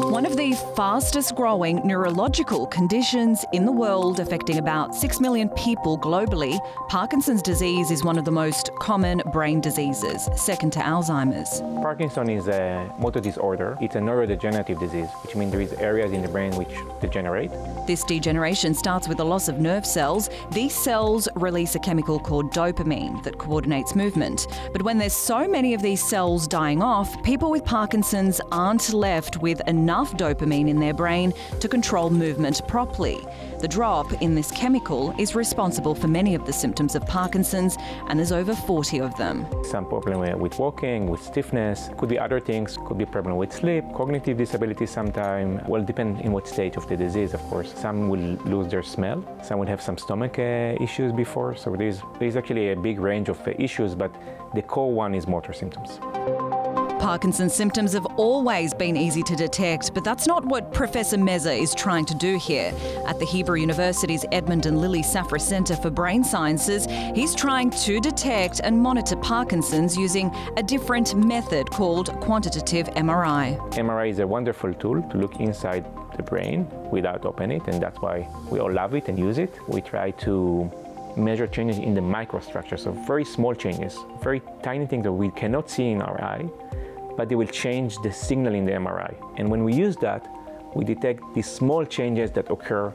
One of the fastest growing neurological conditions in the world, affecting about 6 million people globally, Parkinson's disease is one of the most common brain diseases, second to Alzheimer's. Parkinson's is a motor disorder. It's a neurodegenerative disease, which means there is areas in the brain which degenerate. This degeneration starts with the loss of nerve cells. These cells release a chemical called dopamine that coordinates movement. But when there's so many of these cells dying off, people with Parkinson's aren't left with enough dopamine in their brain to control movement properly. The drop in this chemical is responsible for many of the symptoms of Parkinson's, and there's over 40 of them. Some problem with walking, with stiffness, could be other things, could be problem with sleep, cognitive disability sometimes. Well, depend in what stage of the disease, of course. Some will lose their smell, some will have some stomach issues before, so there's actually a big range of issues, but the core one is motor symptoms. Parkinson's symptoms have always been easy to detect, but that's not what Professor Mezer is trying to do here. At the Hebrew University's Edmund and Lily Safra Centre for Brain Sciences, he's trying to detect and monitor Parkinson's using a different method called quantitative MRI. MRI is a wonderful tool to look inside the brain without opening it, and that's why we all love it and use it. We try to measure changes in the microstructure, so very small changes, very tiny things that we cannot see in our eye, but they will change the signal in the MRI. And when we use that, we detect these small changes that occur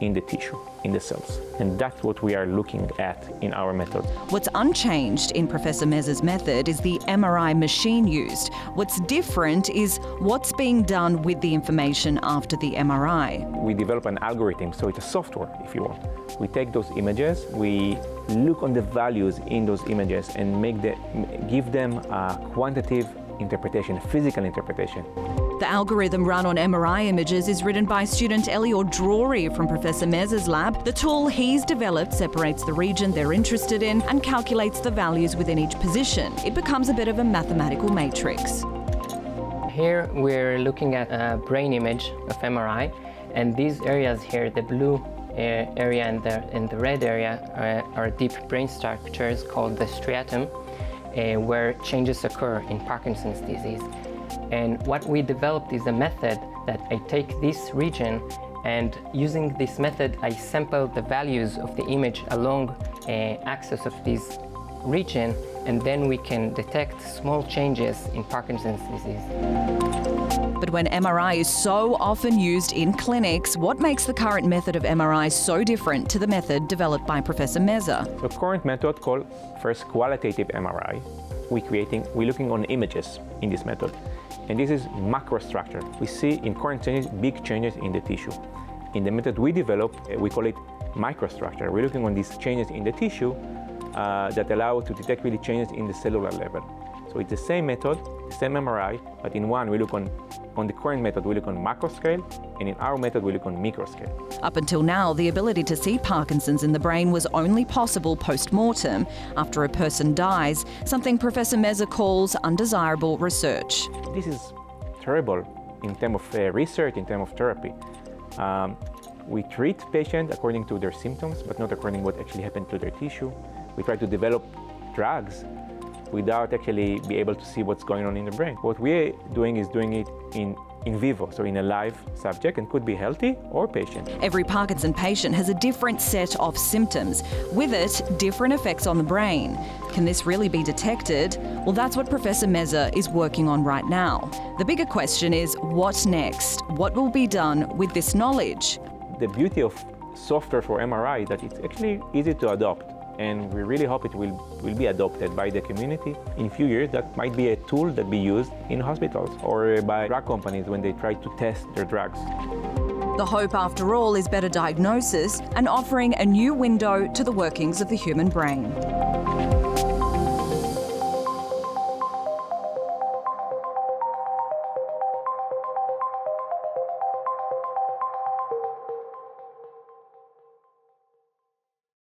in the tissue, in the cells. And that's what we are looking at in our method. What's unchanged in Professor Mezer's method is the MRI machine used. What's different is what's being done with the information after the MRI. We develop an algorithm, so it's a software, if you want. We take those images, we look on the values in those images and give them a quantitative interpretation, physical interpretation. The algorithm run on MRI images is written by student Elior Drury from Professor Mezer's lab. The tool he's developed separates the region they're interested in and calculates the values within each position. It becomes a bit of a mathematical matrix. Here we're looking at a brain image of MRI, and these areas here, the blue area and the red area, are deep brain structures called the striatum, where changes occur in Parkinson's disease. And what we developed is a method that I take this region, and using this method I sample the values of the image along axis of this region, and then we can detect small changes in Parkinson's disease. But when MRI is so often used in clinics, what makes the current method of MRI so different to the method developed by Professor Mezer? The current method called first qualitative MRI. We're looking on images in this method. And this is macrostructure. We see in current changes, big changes in the tissue. In the method we developed, we call it microstructure. We're looking on these changes in the tissue that allow to detect really changes in the cellular level. So it's the same method, the same MRI, but in one we look on the current method we look on macro scale, and in our method we look on micro scale. Up until now, the ability to see Parkinson's in the brain was only possible post-mortem, after a person dies, something Professor Mezer calls undesirable research. This is terrible in terms of research, in terms of therapy. We treat patients according to their symptoms, but not according to what actually happened to their tissue. We try to develop drugs without actually be able to see what's going on in the brain. What we're doing is doing it in vivo, so in a live subject, and could be healthy or patient. Every Parkinson patient has a different set of symptoms. With it, different effects on the brain. Can this really be detected? Well, that's what Professor Mezer is working on right now. The bigger question is, what next? What will be done with this knowledge? The beauty of software for MRI is that it's actually easy to adopt. And we really hope it will be adopted by the community. In a few years, that might be a tool that be used in hospitals or by drug companies when they try to test their drugs. The hope, after all, is better diagnosis and offering a new window to the workings of the human brain.